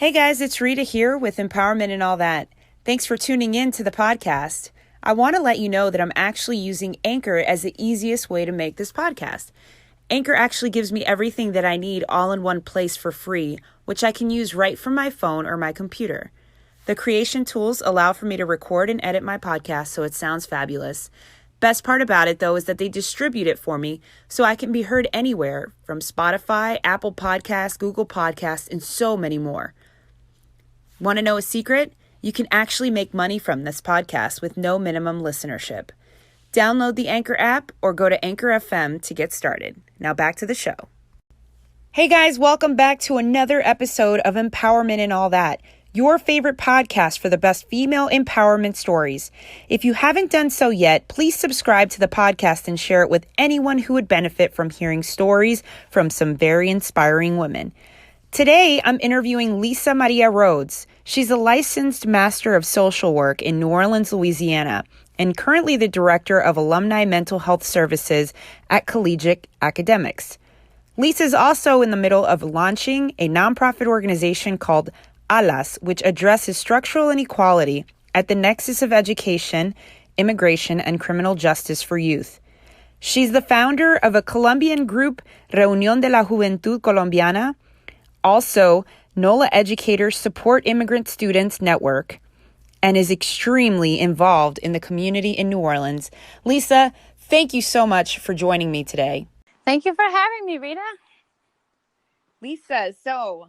Hey guys, it's Rita here with Empowerment and All That. Thanks for tuning in to the podcast. I want to let you know that I'm actually using Anchor as the easiest way to make this podcast. Anchor actually gives me everything that I need all in one place for free, which I can use right from my phone or my computer. The creation tools allow for me to record and edit my podcast so it sounds fabulous. Best part about it, though, is that they distribute it for me so I can be heard anywhere from Spotify, Apple Podcasts, Google Podcasts, and so many more. Want to know a secret? You can actually make money from this podcast with no minimum listenership. Download the Anchor app or go to Anchor FM to get started. Now back to the show. Hey guys, welcome back to another episode of Empowerment and All That, your favorite podcast for the best female empowerment stories. If you haven't done so yet, please subscribe to the podcast and share it with anyone who would benefit from hearing stories from some very inspiring women. Today, I'm interviewing Lisa Maria Rhodes. She's a licensed master of social work in New Orleans, Louisiana, and currently the director of Alumni Mental Health Services at Collegiate Academics. Lisa is also in the middle of launching a nonprofit organization called ALAS, which addresses structural inequality at the nexus of education, immigration, and criminal justice for youth. She's the founder of a Colombian group, Reunión de la Juventud Colombiana, also NOLA Educators Support Immigrant Students Network, and is extremely involved in the community in New Orleans. Lisa, thank you so much for joining me today. Thank you for having me, Rita. Lisa, so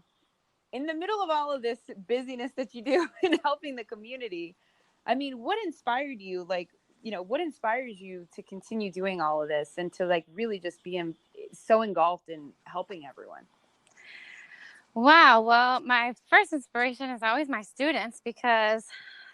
in the middle of all of this busyness that you do in helping the community, I mean, what inspired you? What inspires you to continue doing all of this and to really just be so engulfed in helping everyone? Wow. Well, my first inspiration is always my students because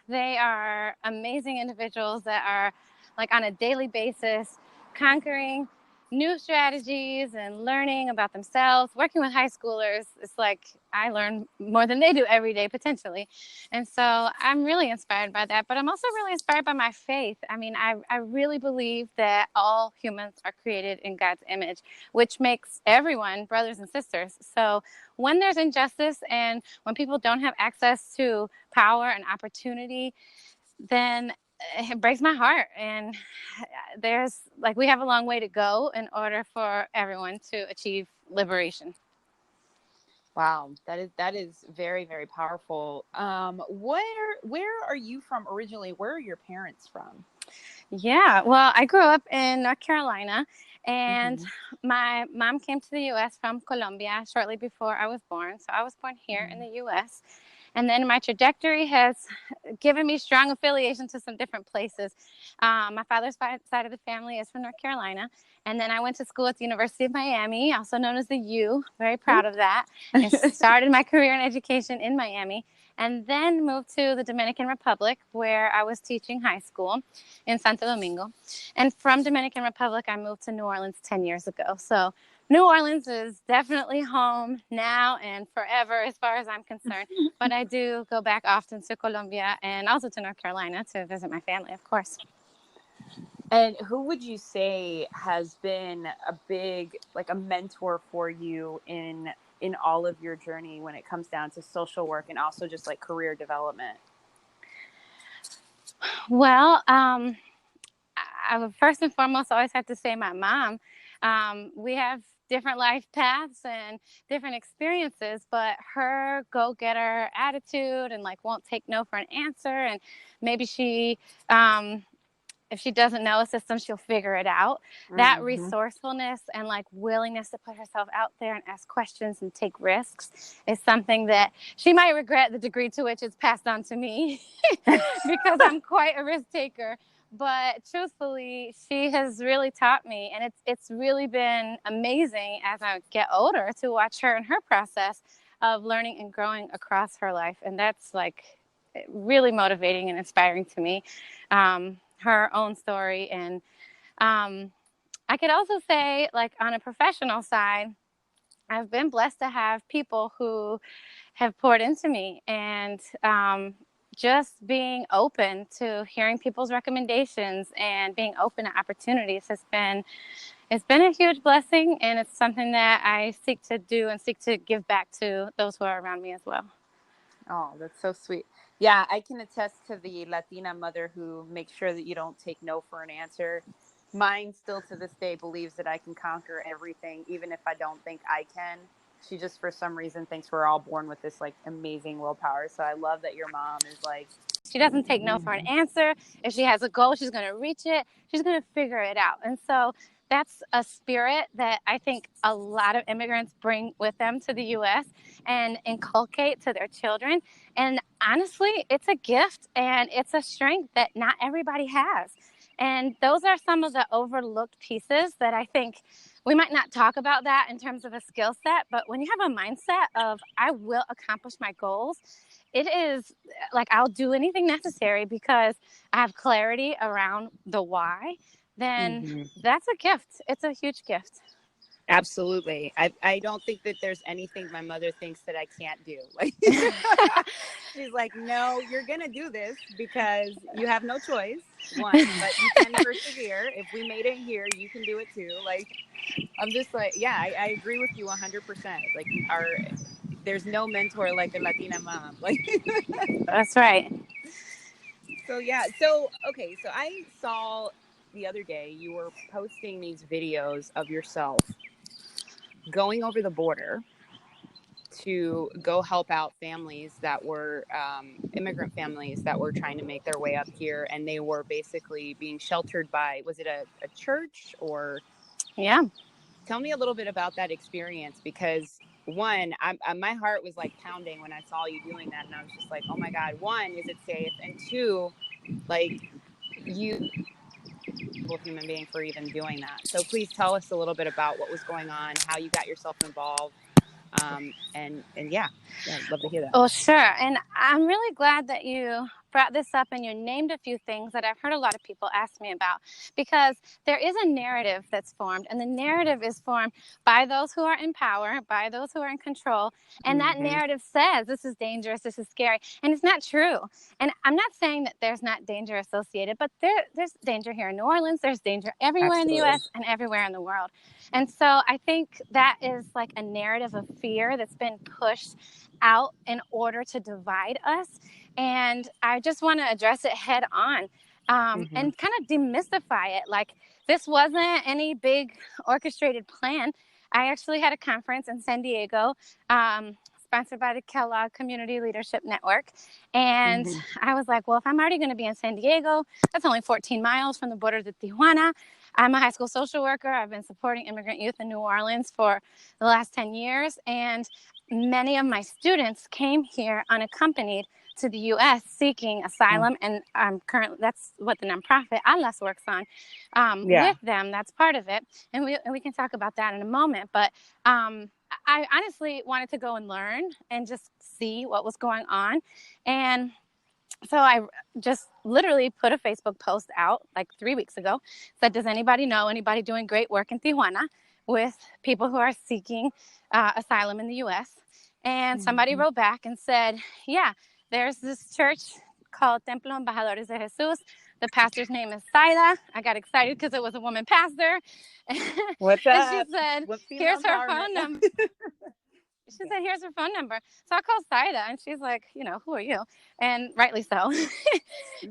they are amazing individuals that are on a daily basis conquering new strategies and learning about themselves. Working with high schoolers, it's like I learn more than they do every day potentially. And so I'm really inspired by that, but I'm also really inspired by my faith. I mean, I really believe that all humans are created in God's image, which makes everyone brothers and sisters. So when there's injustice and when people don't have access to power and opportunity, then it breaks my heart. And we have a long way to go in order for everyone to achieve liberation. Wow, that is very, very powerful. Where are you from originally? Where are your parents from? Yeah, well, I grew up in North Carolina, and my mom came to the U.S. from Colombia shortly before I was born. So I was born here in the U.S., and then my trajectory has given me strong affiliation to some different places. My father's side of the family is from North Carolina. And then I went to school at the University of Miami, also known as the U. Very proud of that. And started my career in education in Miami. And then moved to the Dominican Republic, where I was teaching high school in Santo Domingo. And from Dominican Republic, I moved to New Orleans 10 years ago. So New Orleans is definitely home now and forever as far as I'm concerned. But I do go back often to Colombia and also to North Carolina to visit my family, of course. And who would you say has been a big, a mentor for you in all of your journey when it comes down to social work and also just career development? Well, I would first and foremost always have to say my mom. We have different life paths and different experiences, but her go-getter attitude and won't take no for an answer. And maybe she, if she doesn't know a system, she'll figure it out. That resourcefulness and willingness to put herself out there and ask questions and take risks is something that she might regret the degree to which it's passed on to me because I'm quite a risk taker. But truthfully, she has really taught me, and it's really been amazing as I get older to watch her and her process of learning and growing across her life. And that's really motivating and inspiring to me, her own story. And I could also say, on a professional side, I've been blessed to have people who have poured into me, and just being open to hearing people's recommendations and being open to opportunities has been It's been a huge blessing, and it's something that I seek to do and seek to give back to those who are around me as well. Oh, that's so sweet. Yeah, I can attest to the Latina mother who makes sure that you don't take no for an answer. Mine still to this day believes that I can conquer everything, even if I don't think I can. She just, for some reason, thinks we're all born with this like amazing willpower. So I love that your mom is like, She doesn't take no for an answer. If she has a goal, she's going to reach it. She's going to figure it out. And so that's a spirit that I think a lot of immigrants bring with them to the U.S. and inculcate to their children. And honestly, it's a gift and it's a strength that not everybody has. And those are some of the overlooked pieces that I think we might not talk about that in terms of a skill set, but when you have a mindset of, I will accomplish my goals, it is like I'll do anything necessary because I have clarity around the why, then that's a gift. It's a huge gift. absolutely. I don't think that there's anything my mother thinks that I can't do. Like, she's like, no, you're going to do this because you have no choice. One, but you can persevere. If we made it here, you can do it too. Like, I'm just like, yeah, I agree with you 100%. Like, there's no mentor like a Latina mom. Like, that's right. So, yeah. So, okay. So I saw the other day you were posting these videos of yourself going over the border to go help out families that were immigrant families that were trying to make their way up here. And they were basically being sheltered by, was it a church or? Yeah. Tell me a little bit about that experience, because one, my heart was like pounding when I saw you doing that. And I was just like, oh my God, one, is it safe? And two, like, you human being for even doing that. So please tell us a little bit about what was going on, how you got yourself involved. And yeah, I'd love to hear that. Oh, sure. And I'm really glad that you brought this up and you named a few things that I've heard a lot of people ask me about, because there is a narrative that's formed, and the narrative is formed by those who are in power, by those who are in control. And that narrative says this is dangerous, this is scary, and it's not true. And I'm not saying that there's not danger associated, but there's danger here in New Orleans, there's danger everywhere in the U.S. and everywhere in the world. And so I think that is like a narrative of fear that's been pushed out in order to divide us. And I just want to address it head on and kind of demystify it. Like, this wasn't any big orchestrated plan. I actually had a conference in San Diego, sponsored by the Kellogg Community Leadership Network. And I was like, well, if I'm already going to be in San Diego, that's only 14 miles from the border to Tijuana. I'm a high school social worker. I've been supporting immigrant youth in New Orleans for the last 10 years. And many of my students came here unaccompanied to the U.S. seeking asylum. And that's what the nonprofit Atlas works on with them. That's part of it. And we can talk about that in a moment. But I honestly wanted to go and learn and just see what was going on. And so I just literally put a Facebook post out like 3 weeks ago, said, does anybody know anybody doing great work in Tijuana with people who are seeking asylum in the U.S.? And somebody wrote back and said, yeah, there's this church called Templo Embajadores de Jesus. The pastor's name is Saida. I got excited because it was a woman pastor. What's up? And she said, here's her phone number. She said, here's her phone number. So I called Saida, and she's like, who are you? And rightly so.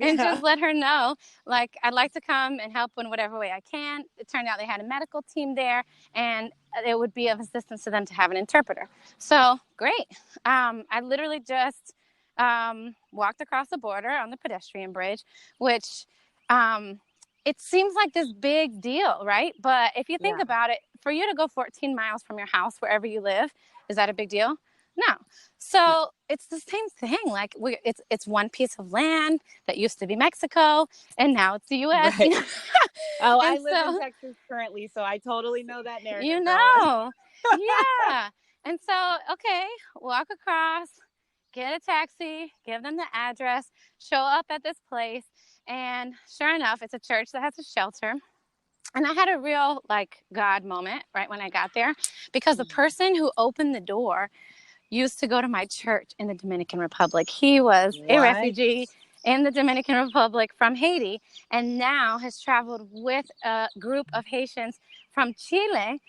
And just let her know, like, I'd like to come and help in whatever way I can. It turned out they had a medical team there, and it would be of assistance to them to have an interpreter. So great. I literally just walked across the border on the pedestrian bridge, which it seems like this big deal, right? But if you think about it, for you to go 14 miles from your house, wherever you live, is that a big deal? No. So it's the same thing. Like, it's one piece of land that used to be Mexico, and now it's the U.S. Right. Oh, I live in Texas currently, so I totally know that narrative. Yeah. And so, okay, walk across, get a taxi, give them the address, show up at this place, and sure enough, it's a church that has a shelter. And I had a real, like, God moment right when I got there, because the person who opened the door used to go to my church in the Dominican Republic. He was a refugee in the Dominican Republic from Haiti, and now has traveled with a group of Haitians from Chile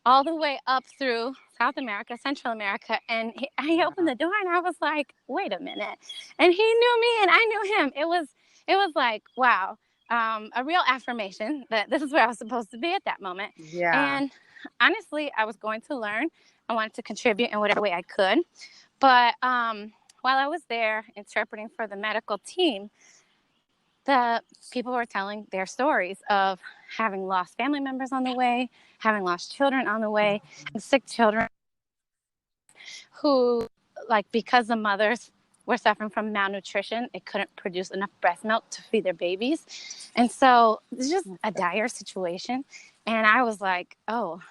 all the way up through South America, Central America. And he opened the door and I was like, wait a minute. And he knew me and I knew him. It was like, wow, a real affirmation that this is where I was supposed to be at that moment. Yeah. And honestly, I was going to learn. I wanted to contribute in whatever way I could. But while I was there interpreting for the medical team, the people were telling their stories of having lost family members on the way, having lost children on the way, sick children who, like, because the mothers were suffering from malnutrition, it couldn't produce enough breast milk to feed their babies. And so it's just a dire situation. And I was like, oh,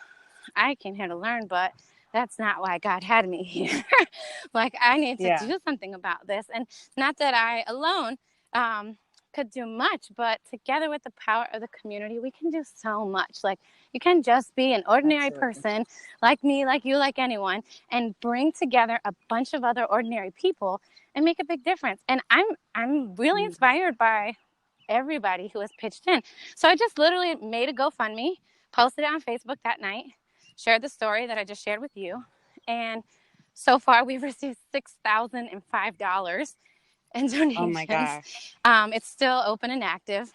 I came here to learn, but that's not why God had me here. Like, I need to do something about this. And not that I alone could do much, but together with the power of the community, we can do so much. Like, you can just be an ordinary person like me, like you, like anyone, and bring together a bunch of other ordinary people and make a big difference. And I'm really inspired by everybody who has pitched in. So I just literally made a GoFundMe, posted it on Facebook that night, shared the story that I just shared with you. And so far we've received $6,005 in donations. Oh my gosh. It's still open and active.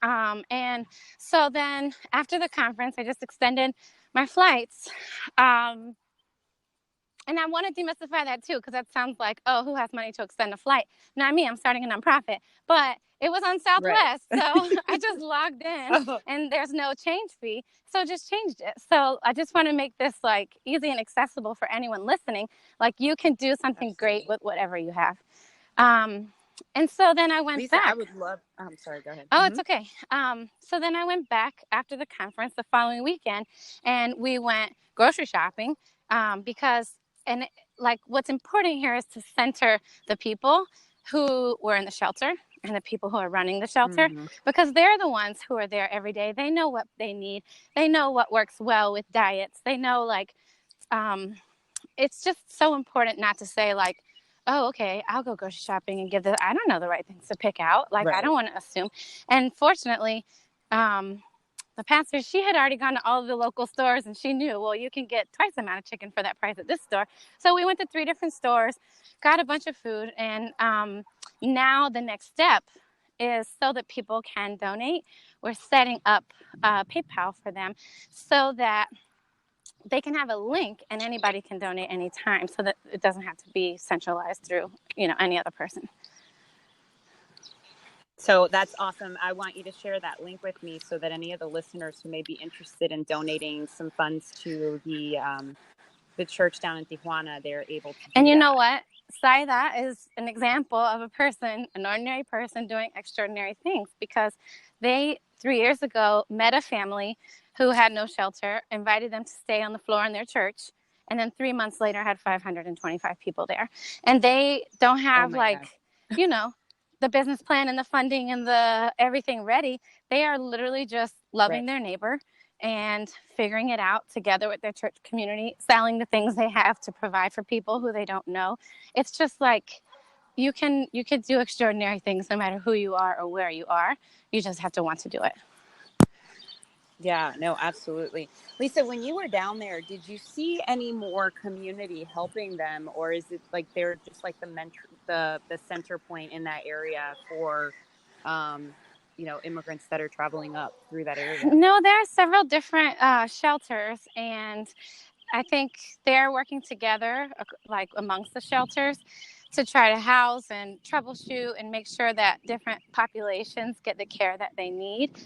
And so then after the conference, I just extended my flights. And I want to demystify that too, because that sounds like, oh, who has money to extend a flight? Not me, I'm starting a nonprofit. But it was on Southwest, so I just logged in and there's no change fee. So just changed it. So I just want to make this like easy and accessible for anyone listening. Like, you can do something great with whatever you have. And so then I went Lisa, back. I would love, I'm sorry, go ahead. Oh, it's okay. So then I went back after the conference the following weekend and we went grocery shopping because, and like, what's important here is to center the people who were in the shelter and the people who are running the shelter, because they're the ones who are there every day. They know what they need. They know what works well with diets. They know, like, it's just so important not to say like, oh, okay, I'll go grocery shopping and give I don't know the right things to pick out. Like, I don't want to assume. And fortunately, the pastor, she had already gone to all of the local stores and she knew, well, you can get twice the amount of chicken for that price at this store. So we went to 3 different stores, got a bunch of food. And now the next step is so that people can donate. We're setting up PayPal for them so that they can have a link and anybody can donate anytime, so that it doesn't have to be centralized through, any other person. So that's awesome. I want you to share that link with me so that any of the listeners who may be interested in donating some funds to the church down in Tijuana, they're able to do And you that. know what? Saida is an example of a person, an ordinary person doing extraordinary things, because they 3 years ago met a family who had no shelter, invited them to stay on the floor in their church, and then 3 months later had 525 people there. And they don't have the business plan and the funding and the everything ready. They are literally just loving their neighbor and figuring it out together with their church community, selling the things they have to provide for people who they don't know. It's just like, you can do extraordinary things no matter who you are or where you are. You just have to want to do it. Yeah, no, absolutely. Lisa, when you were down there, did you see any more community helping them, or is it like they're just like the center point in that area for immigrants that are traveling up through that area? No, there are several different shelters, and I think they're working together, like amongst the shelters, to try to house and troubleshoot and make sure that different populations get the care that they need.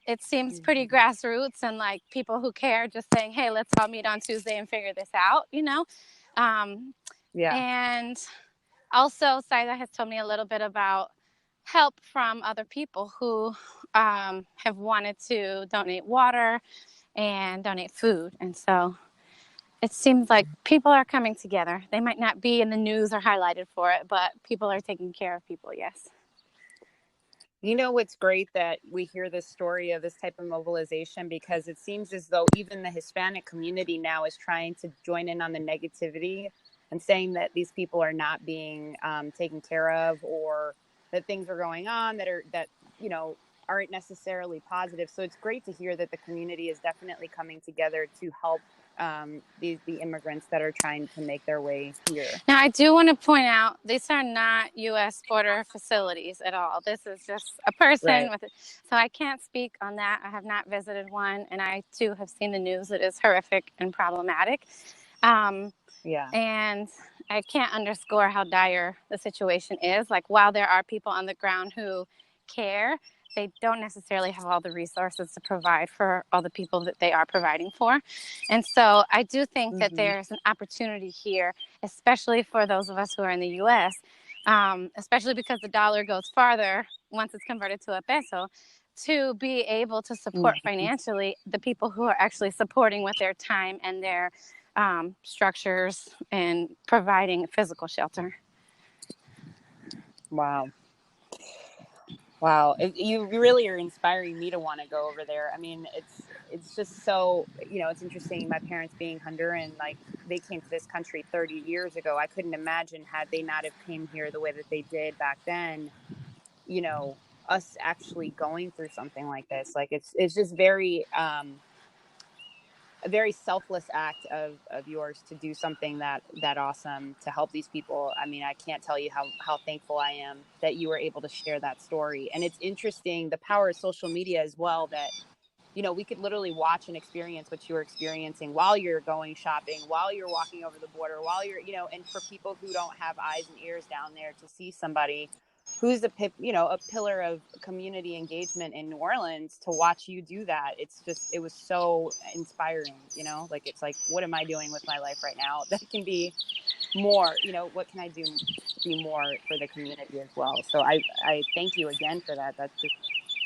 It seems pretty grassroots and like people who care just saying, hey, let's all meet on Tuesday and figure this out, And also, Saida has told me a little bit about help from other people who have wanted to donate water and donate food. And so it seems like people are coming together. They might not be in the news or highlighted for it, but people are taking care of people, yes. It's great that we hear this story of this type of mobilization, because it seems as though even the Hispanic community now is trying to join in on the negativity and saying that these people are not being taken care of, or that things are going on that aren't necessarily positive. So it's great to hear that the community is definitely coming together to help the immigrants that are trying to make their way here. Now, I do want to point out, these are not U.S. border facilities at all. This is just a person with it. So I can't speak on that. I have not visited one, and I too have seen the news. It is horrific and problematic. And I can't underscore how dire the situation is. Like, while there are people on the ground who care, they don't necessarily have all the resources to provide for all the people that they are providing for. And so I do think that there's an opportunity here, especially for those of us who are in the U.S., especially because the dollar goes farther once it's converted to a peso, to be able to support financially the people who are actually supporting with their time and their structures and providing physical shelter. Wow. Wow. You really are inspiring me to want to go over there. I mean, it's just so, it's interesting. My parents being Honduran, like, they came to this country 30 years ago. I couldn't imagine, had they not have came here the way that they did back then, us actually going through something like this. Like, it's just very, a very selfless act of yours to do something that awesome to help these people. I mean, I can't tell you how thankful I am that you were able to share that story. And it's interesting, the power of social media as well, that, we could literally watch and experience what you're experiencing while you're going shopping, while you're walking over the border, while you're, and for people who don't have eyes and ears down there, to see somebody who's a pillar of community engagement in New Orleans, to watch you do that. It was so inspiring, like, it's like, what am I doing with my life right now that can be more, what can I do to be more for the community as well? So I thank you again for that. That's just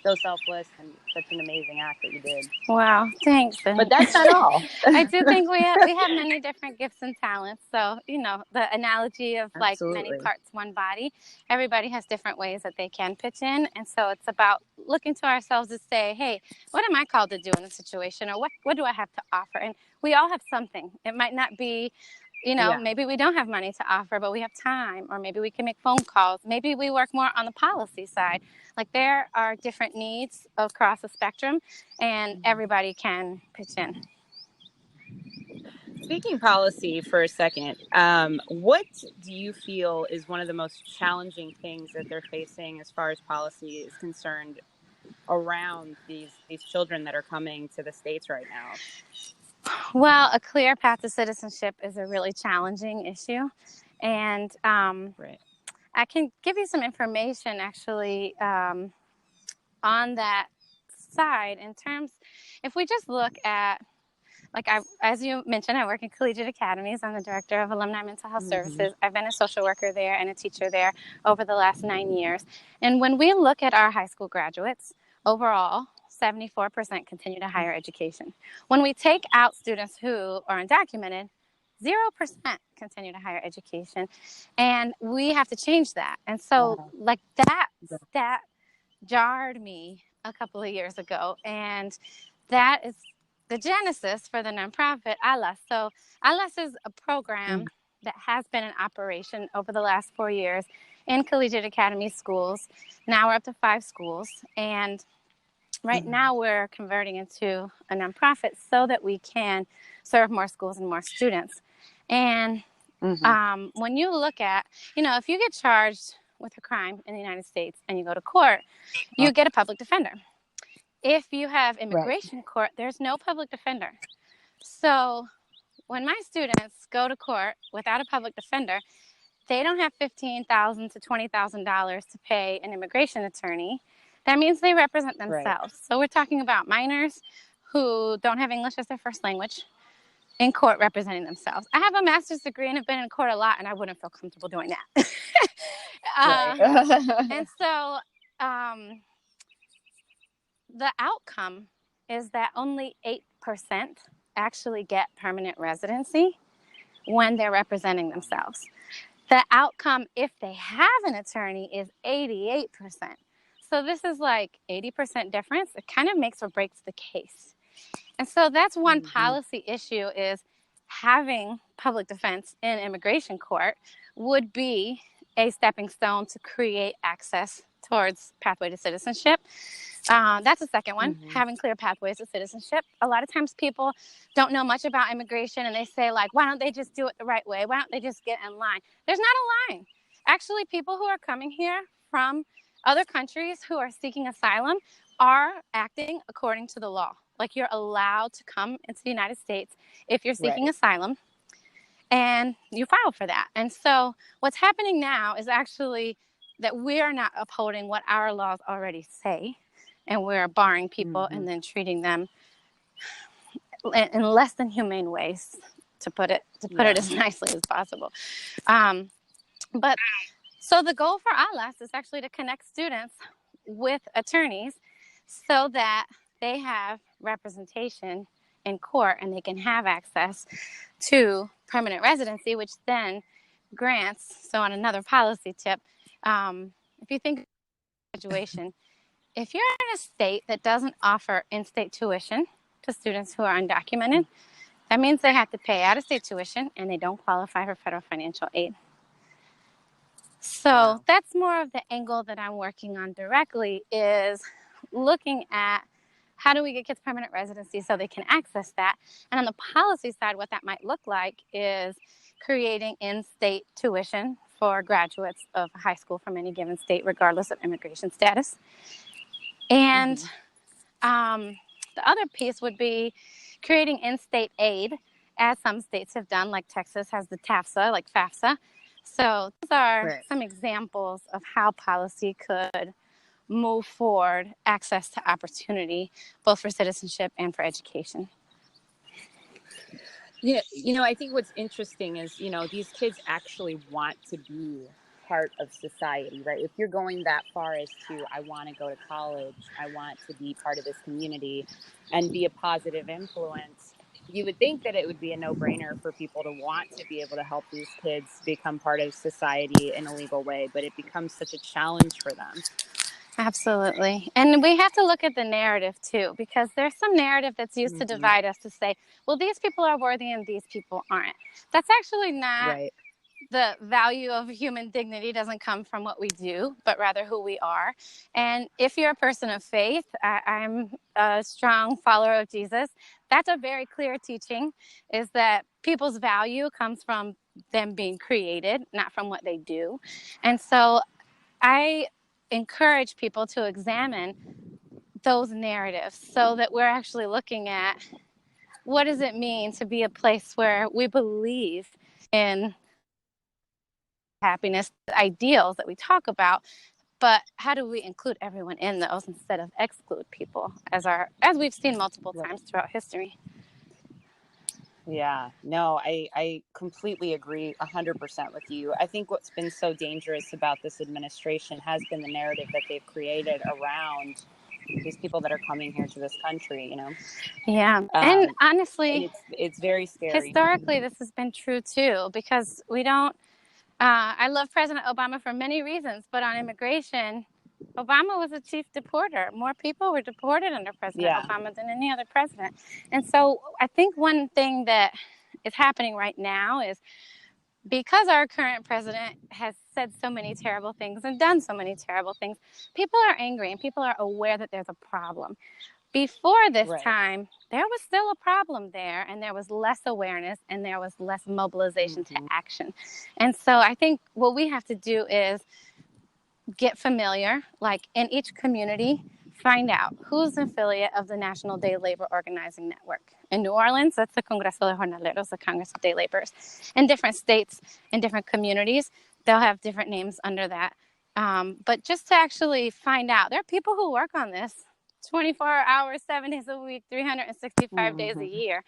so selfless and such an amazing act that you did. Wow, thanks. But that's not all. I do think we have many different gifts and talents. So, the analogy of like many parts, one body, everybody has different ways that they can pitch in. And so it's about looking to ourselves to say, hey, what am I called to do in this situation? Or what do I have to offer? And we all have something. It might not be, maybe we don't have money to offer, but we have time, or maybe we can make phone calls. Maybe we work more on the policy side. Like, there are different needs across the spectrum, and everybody can pitch in. Speaking policy for a second, what do you feel is one of the most challenging things that they're facing as far as policy is concerned around these children that are coming to the States right now? Well, a clear path to citizenship is a really challenging issue. And I can give you some information, actually, on that side, in terms, if we just look at, like, as you mentioned, I work in Collegiate Academies. I'm the director of Alumni Mental Health Services. I've been a social worker there and a teacher there over the last 9 years. And when we look at our high school graduates, overall, 74% continue to higher education. When we take out students who are undocumented, 0% continue to higher education. And we have to change that. And so, like, that jarred me a couple of years ago. And that is the genesis for the nonprofit ALAS. So ALAS is a program that has been in operation over the last 4 years in Collegiate Academy schools. Now we're up to 5 schools. And right now we're converting into a nonprofit so that we can serve more schools and more students. And when you look at, if you get charged with a crime in the United States and you go to court, you get a public defender. If you have immigration court, there's no public defender. So when my students go to court without a public defender, they don't have $15,000 to $20,000 to pay an immigration attorney. That means they represent themselves. So we're talking about minors who don't have English as their first language in court representing themselves. I have a master's degree and have been in court a lot, and I wouldn't feel comfortable doing that. And so the outcome is that only 8% actually get permanent residency when they're representing themselves. The outcome, if they have an attorney, is 88%. So this is like 80% difference. It kind of makes or breaks the case. And so that's one policy issue, is having public defense in immigration court would be a stepping stone to create access towards pathway to citizenship. That's the second one, Mm-hmm. having clear pathways to citizenship. A lot of times people don't know much about immigration, and they say, like, why don't they just do it the right way? Why don't they just get in line? There's not a line. Actually, people who are coming here from other countries who are seeking asylum are acting according to the law. Like, you're allowed to come into the United States if you're seeking asylum, and you file for that. And so what's happening now is actually that we're not upholding what our laws already say, and we're barring people and then treating them in less than humane ways, to put it as nicely as possible. But so the goal for ALAS is actually to connect students with attorneys so that they have representation in court and they can have access to permanent residency, which then grants. So on another policy tip, if you think of graduation, if you're in a state that doesn't offer in-state tuition to students who are undocumented, that means they have to pay out-of-state tuition and they don't qualify for federal financial aid. So that's more of the angle that I'm working on directly, is looking at how do we get kids permanent residency so they can access that. And on the policy side, what that might look like is creating in-state tuition for graduates of high school from any given state, regardless of immigration status. And the other piece would be creating in-state aid, as some states have done, like Texas has the TAFSA, like FAFSA. So those are some examples of how policy could move forward access to opportunity, both for citizenship and for education. I think what's interesting is, these kids actually want to be part of society, right? If you're going that far as to, I want to go to college, I want to be part of this community and be a positive influence, you would think that it would be a no-brainer for people to want to be able to help these kids become part of society in a legal way, but it becomes such a challenge for them. Absolutely. And we have to look at the narrative too, because there's some narrative that's used to divide us, to say, well, these people are worthy and these people aren't. That's actually not the value of human dignity. Doesn't come from what we do, but rather who we are. And if you're a person of faith, I'm a strong follower of Jesus. That's a very clear teaching, is that people's value comes from them being created, not from what they do. And so I encourage people to examine those narratives so that we're actually looking at what does it mean to be a place where we believe in happiness, ideals that we talk about, but how do we include everyone in those instead of exclude people, as we've seen multiple times throughout history. Yeah, no, I completely agree 100% with you. I think what's been so dangerous about this administration has been the narrative that they've created around these people that are coming here to this country, Yeah. And honestly, it's very scary. Historically, this has been true too, because we don't, I love President Obama for many reasons, but on immigration, Obama was a chief deporter. More people were deported under President Obama than any other president. And so I think one thing that is happening right now is, because our current president has said so many terrible things and done so many terrible things, people are angry and people are aware that there's a problem. Before this time, there was still a problem there, and there was less awareness and there was less mobilization to action. And so I think what we have to do is get familiar, like in each community, find out who's an affiliate of the National Day Labor Organizing Network. In New Orleans, that's the Congreso de Jornaleros, the Congress of Day Laborers. In different states, in different communities, they'll have different names under that. But just to actually find out, there are people who work on this 24 hours, 7 days a week, 365 days a year.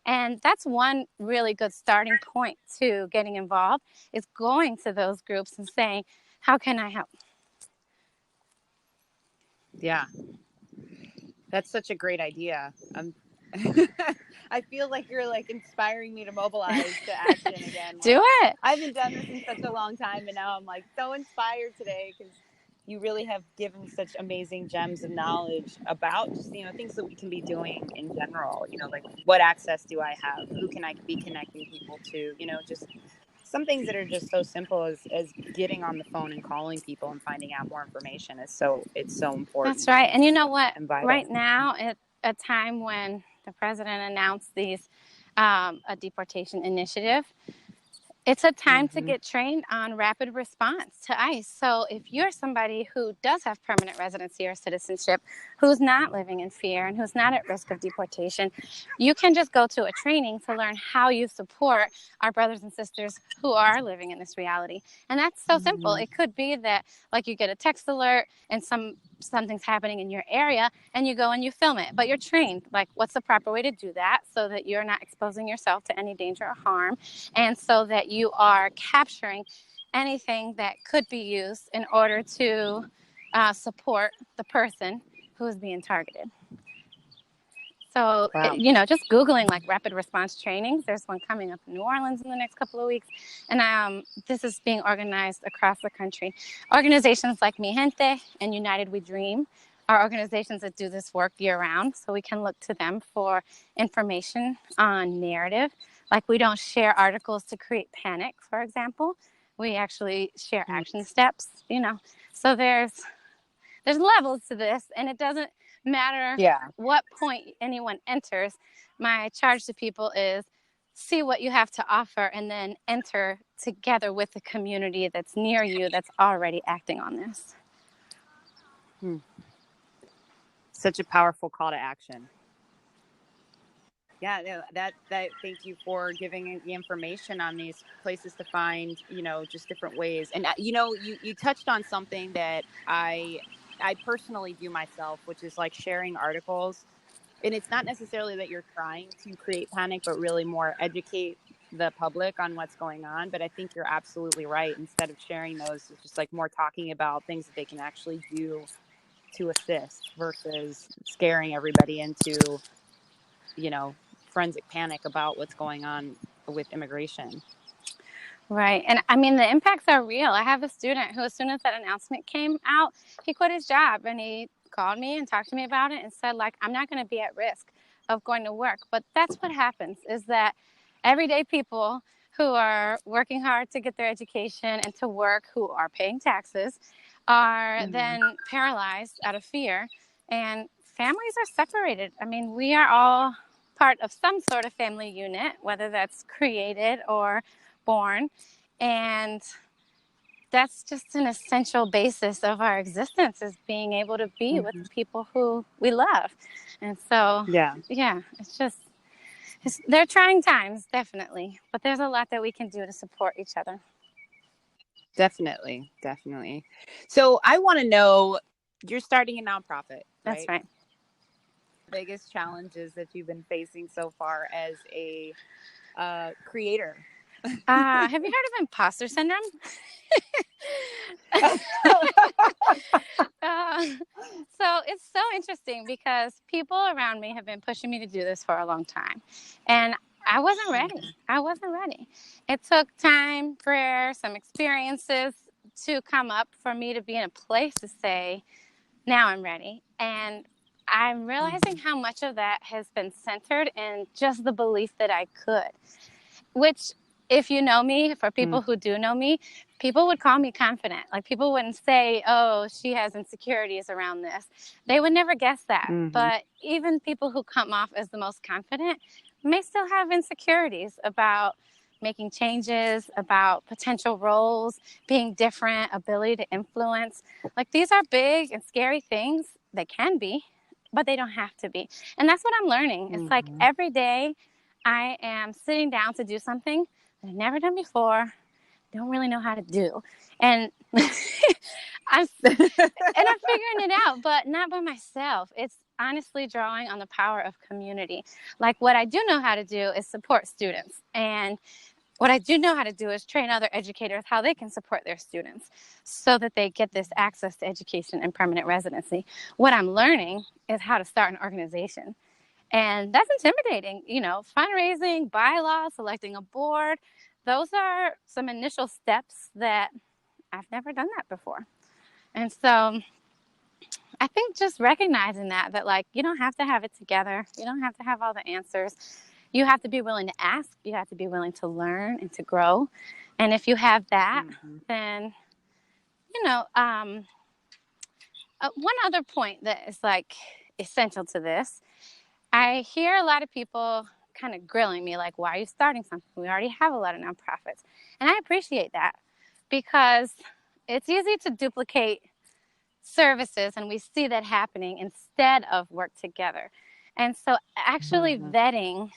And that's one really good starting point to getting involved, is going to those groups and saying, how can I help? Yeah, that's such a great idea. I feel like you're inspiring me to mobilize to action again. Do it. I haven't done this in such a long time, and now I'm so inspired today, because you really have given such amazing gems of knowledge about just, things that we can be doing in general, what access do I have? Who can I be connecting people to? Just some things that are just so simple as getting on the phone and calling people and finding out more information it's so important. That's right. And you know what? And vital. Right now, at a time when the president announced these a deportation initiative, it's a time to get trained on rapid response to ICE. So if you're somebody who does have permanent residency or citizenship, who's not living in fear and who's not at risk of deportation, you can just go to a training to learn how you support our brothers and sisters who are living in this reality. And that's so simple. It could be that, like, you get a text alert and something's happening in your area and you go and you film it, but you're trained, like, what's the proper way to do that so that you're not exposing yourself to any danger or harm, and so that you are capturing anything that could be used in order to support the person who is being targeted. So, wow. Just Googling like rapid response trainings. There's one coming up in New Orleans in the next couple of weeks. And this is being organized across the country. Organizations like Mi Gente and United We Dream are organizations that do this work year round. So we can look to them for information on narrative. Like, we don't share articles to create panic, for example. We actually share action steps, So there's levels to this, and it doesn't matter what point anyone enters. My charge to people is see what you have to offer and then enter together with the community that's near you that's already acting on this. Such a powerful call to action. Yeah, that thank you for giving the information on these places to find, just different ways. And, you touched on something that I personally do myself, which is like sharing articles. And it's not necessarily that you're trying to create panic, but really more educate the public on what's going on. But I think you're absolutely right. Instead of sharing those, it's just like more talking about things that they can actually do to assist versus scaring everybody into, forensic panic about what's going on with immigration. Right. And I mean, the impacts are real. I have a student who, as soon as that announcement came out, he quit his job and he called me and talked to me about it and said, like, I'm not going to be at risk of going to work. But that's what happens, is that everyday people who are working hard to get their education and to work, who are paying taxes, are then paralyzed out of fear. And families are separated. I mean, we are all part of some sort of family unit, whether that's created or born, and that's just an essential basis of our existence, is being able to be with the people who we love. And so they're trying times, definitely, but there's a lot that we can do to support each other. Definitely. So I want to know, you're starting a nonprofit, right? That's right. Biggest challenges that you've been facing so far as a creator? Have you heard of imposter syndrome? So it's so interesting because people around me have been pushing me to do this for a long time. And I wasn't ready. It took time, prayer, some experiences to come up for me to be in a place to say, now I'm ready. And I'm realizing how much of that has been centered in just the belief that I could, which, if you know me, for people who do know me, people would call me confident. Like, people wouldn't say, oh, she has insecurities around this. They would never guess that. But even people who come off as the most confident may still have insecurities about making changes, about potential roles, being different, ability to influence. Like, these are big and scary things. They can be, but they don't have to be. And that's what I'm learning. It's like every day I am sitting down to do something that I've never done before, don't really know how to do. And I'm figuring it out, but not by myself. It's honestly drawing on the power of community. Like, what I do know how to do is support students. And what I do know how to do is train other educators how they can support their students so that they get this access to education and permanent residency. What I'm learning is how to start an organization. And that's intimidating, fundraising, bylaws, selecting a board. Those are some initial steps that I've never done that before. And so I think just recognizing that like, you don't have to have it together. You don't have to have all the answers. You have to be willing to ask. You have to be willing to learn and to grow. And if you have that, Mm-hmm. then, one other point that is like essential to this, I hear a lot of people kind of grilling me like, why are you starting something? We already have a lot of nonprofits. And I appreciate that because it's easy to duplicate services, and we see that happening instead of work together. And so actually Mm-hmm. vetting,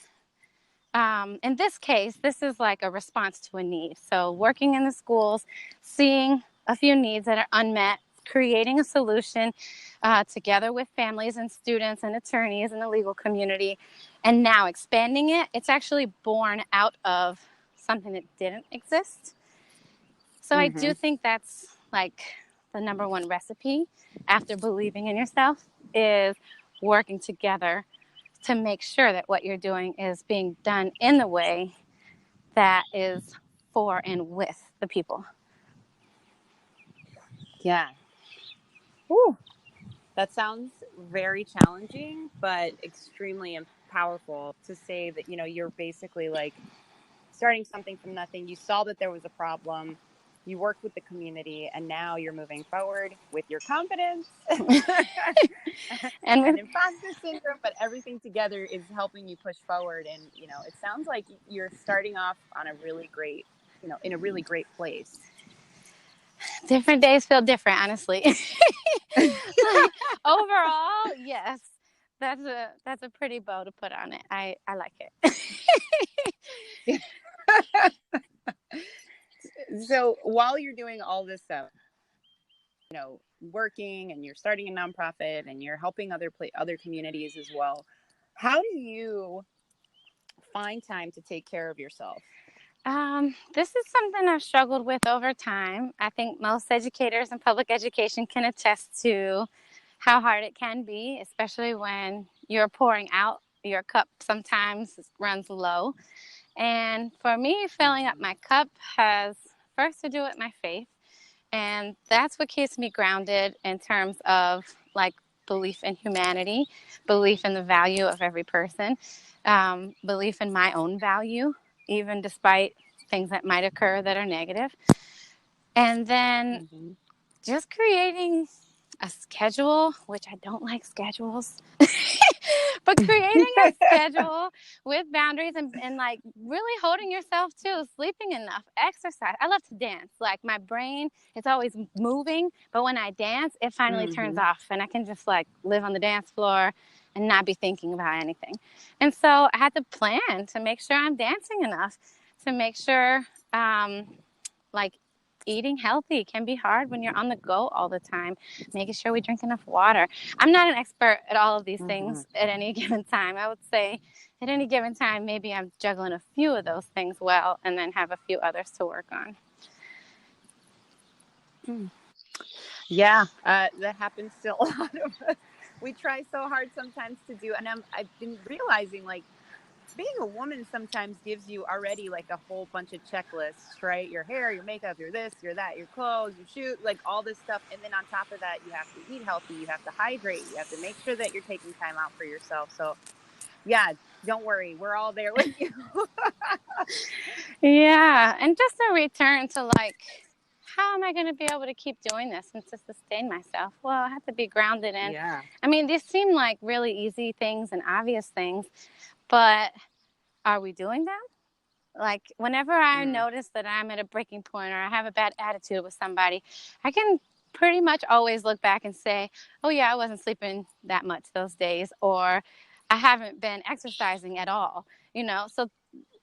in this case, this is like a response to a need. So working in the schools, seeing a few needs that are unmet, creating a solution together with families and students and attorneys in the legal community, and now expanding it. It's actually born out of something that didn't exist. So I Mm-hmm. do think that's like the number one recipe after believing in yourself is working together to make sure that what you're doing is being done in the way that is for and with the people. Yeah. Whew. That sounds very challenging, but extremely powerful to say that, you're basically like starting something from nothing. You saw that there was a problem. You worked with the community, and now you're moving forward with your confidence And and with, imposter syndrome, but everything together is helping you push forward. And, it sounds like you're starting off on a really great, in a really great place. different days feel different, honestly. Like, overall, yes, that's a pretty bow to put on it. I like it. So while you're doing all this stuff, working, and you're starting a nonprofit, and you're helping other communities as well, how do you find time to take care of yourself? This is something I've struggled with over time. I think most educators in public education can attest to how hard it can be, especially when you're pouring out. Your cup sometimes runs low. And for me, filling up my cup has first to do with my faith. And that's what keeps me grounded in terms of like belief in humanity, belief in the value of every person, belief in my own value, even despite things that might occur that are negative. And then Mm-hmm. just creating a schedule, which I don't like schedules, but creating a schedule with boundaries and like really holding yourself to sleeping enough, exercise. I love to dance. Like my brain is always moving, but when I dance, it finally turns Mm-hmm. off and I can just like live on the dance floor and not be thinking about anything. And so I had to plan to make sure I'm dancing enough, to make sure like eating healthy can be hard when you're on the go all the time, making sure we drink enough water. I'm not an expert at all of these Mm-hmm. things at any given time. I would say at any given time, maybe I'm juggling a few of those things well and then have a few others to work on. Yeah, that happens to a lot of us. We try so hard sometimes to do, and I've been realizing like being a woman sometimes gives you already like a whole bunch of checklists, right? Your hair, your makeup, your this, your that, your clothes, your shoot, like all this stuff. And then on top of that, you have to eat healthy, you have to hydrate, you have to make sure that you're taking time out for yourself. So yeah, don't worry, we're all there with you. Yeah, and just a return to like, how am I going to be able to keep doing this and to sustain myself? Well, I have to be grounded in. Yeah. I mean, these seem like really easy things and obvious things, but are we doing them? Like whenever I Mm. notice that I'm at a breaking point or I have a bad attitude with somebody, I can pretty much always look back and say, oh yeah, I wasn't sleeping that much those days, or I haven't been exercising at all, So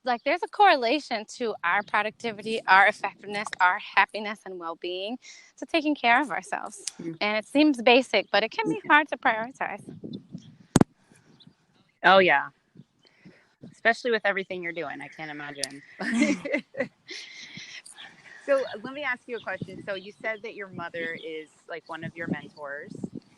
like there's a correlation to our productivity, our effectiveness, our happiness and well-being to taking care of ourselves. Mm. And it seems basic, but it can be hard to prioritize. Oh yeah, especially with everything you're doing, I can't imagine. So let me ask you a question. So you said that your mother is like one of your mentors,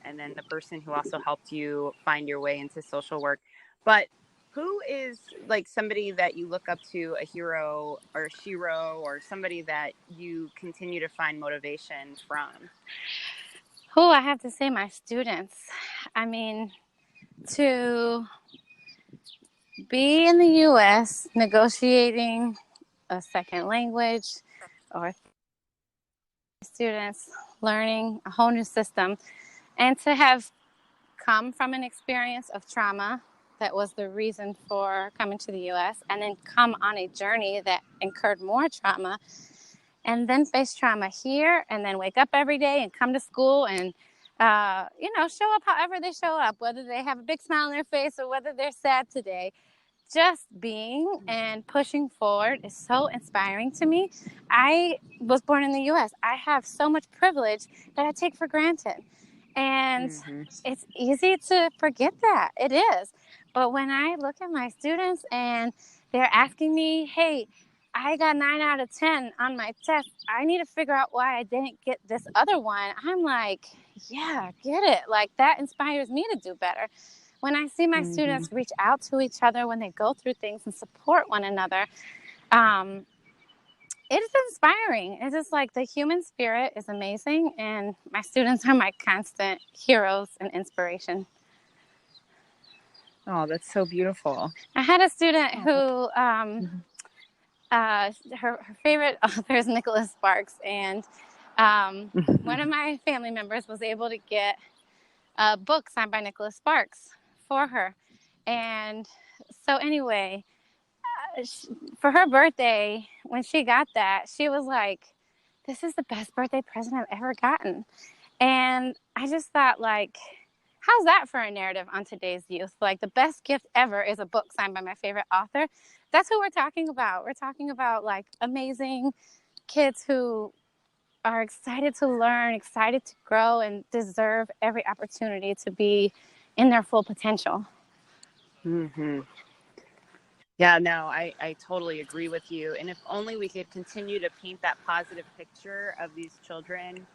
and then the person who also helped you find your way into social work. But who is like somebody that you look up to, a hero or a shero, or somebody that you continue to find motivation from? Oh, I have to say my students. I mean, to be in the U.S. negotiating a second language, or students learning a whole new system, and to have come from an experience of trauma that was the reason for coming to the U.S., and then come on a journey that incurred more trauma, and then face trauma here, and then wake up every day and come to school and show up however they show up, whether they have a big smile on their face or whether they're sad today. Just being and pushing forward is so inspiring to me. I was born in the U.S. I have so much privilege that I take for granted. And it's easy to forget that. It is. But when I look at my students and they're asking me, hey, I got 9 out of 10 on my test, I need to figure out why I didn't get this other one. I'm like, yeah, get it. Like, that inspires me to do better. When I see my students reach out to each other when they go through things and support one another, it is inspiring. It's just like the human spirit is amazing, and my students are my constant heroes and inspiration. Oh, that's so beautiful. I had a student who her favorite author is Nicholas Sparks, and one of my family members was able to get a book signed by Nicholas Sparks for her. And so anyway, for her birthday, when she got that, she was like, this is the best birthday present I've ever gotten. And I just thought, like, how's that for a narrative on today's youth? Like, the best gift ever is a book signed by my favorite author. That's who we're talking about. We're talking about, like, amazing kids who are excited to learn, excited to grow, and deserve every opportunity to be in their full potential. Yeah, no, I totally agree with you. And if only we could continue to paint that positive picture of these children,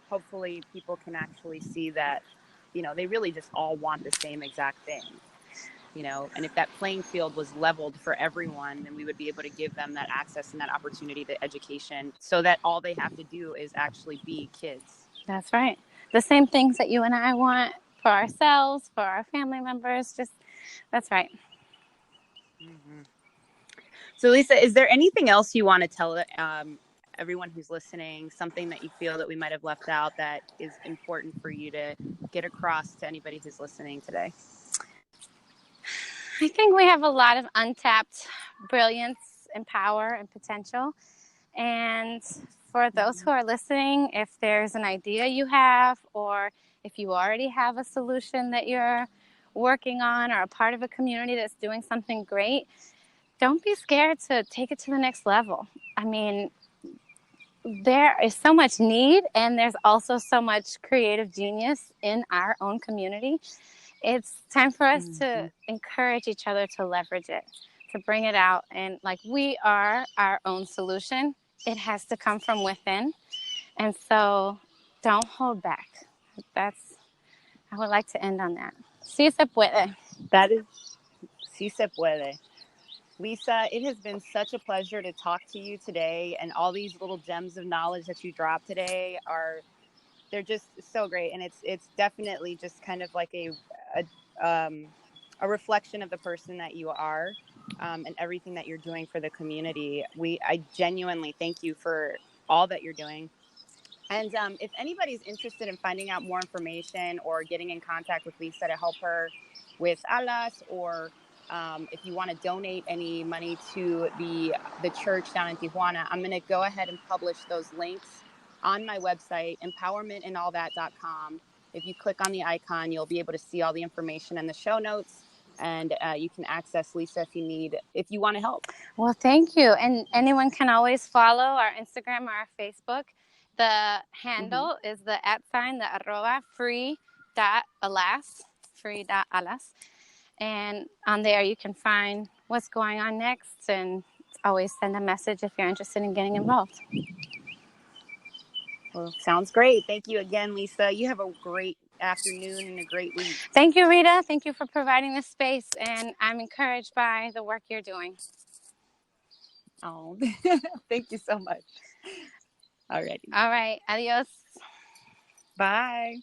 hopefully people can actually see that, they really just all want the same exact thing. And if that playing field was leveled for everyone, then we would be able to give them that access and that opportunity to education, so that all they have to do is actually be kids. That's right. The same things that you and I want for ourselves, for our family members. That's right. So, Lisa, is there anything else you want to tell everyone who's listening, something that you feel that we might have left out that is important for you to get across to anybody who's listening today? I think we have a lot of untapped brilliance and power and potential. And for those who are listening, if there's an idea you have, or if you already have a solution that you're working on, or a part of a community that's doing something great, don't be scared to take it to the next level. I mean, there is so much need, and there's also so much creative genius in our own community. It's time for us to encourage each other to leverage it, to bring it out. And like, we are our own solution. It has to come from within. And so don't hold back. I would like to end on that. Sí se puede. That is, sí se puede. Lisa, it has been such a pleasure to talk to you today, and all these little gems of knowledge that you dropped today they're just so great. And it's definitely just kind of like a reflection of the person that you are, and everything that you're doing for the community. I genuinely thank you for all that you're doing. And if anybody's interested in finding out more information or getting in contact with Lisa to help her with Alas, or if you want to donate any money to the church down in Tijuana, I'm going to go ahead and publish those links on my website, empowermentandallthat.com. If you click on the icon, you'll be able to see all the information in the show notes, and you can access Lisa if you want to help. Well, thank you. And anyone can always follow our Instagram or our Facebook. The handle is the @ free.alas. And on there, you can find what's going on next, and always send a message if you're interested in getting involved. Well, sounds great. Thank you again, Lisa. You have a great afternoon and a great week. Thank you, Rita. Thank you for providing this space, and I'm encouraged by the work you're doing. Oh, thank you so much. All right. Adios. Bye.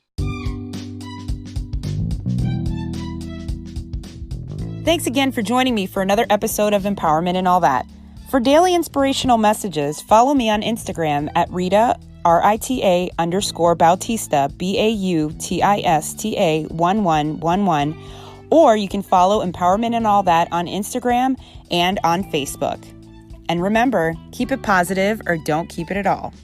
Thanks again for joining me for another episode of Empowerment and All That. For daily inspirational messages, follow me on Instagram at Rita, RITA_Bautista, BAUTISTA 1111, or you can follow Empowerment and All That on Instagram and on Facebook. And remember, keep it positive or don't keep it at all.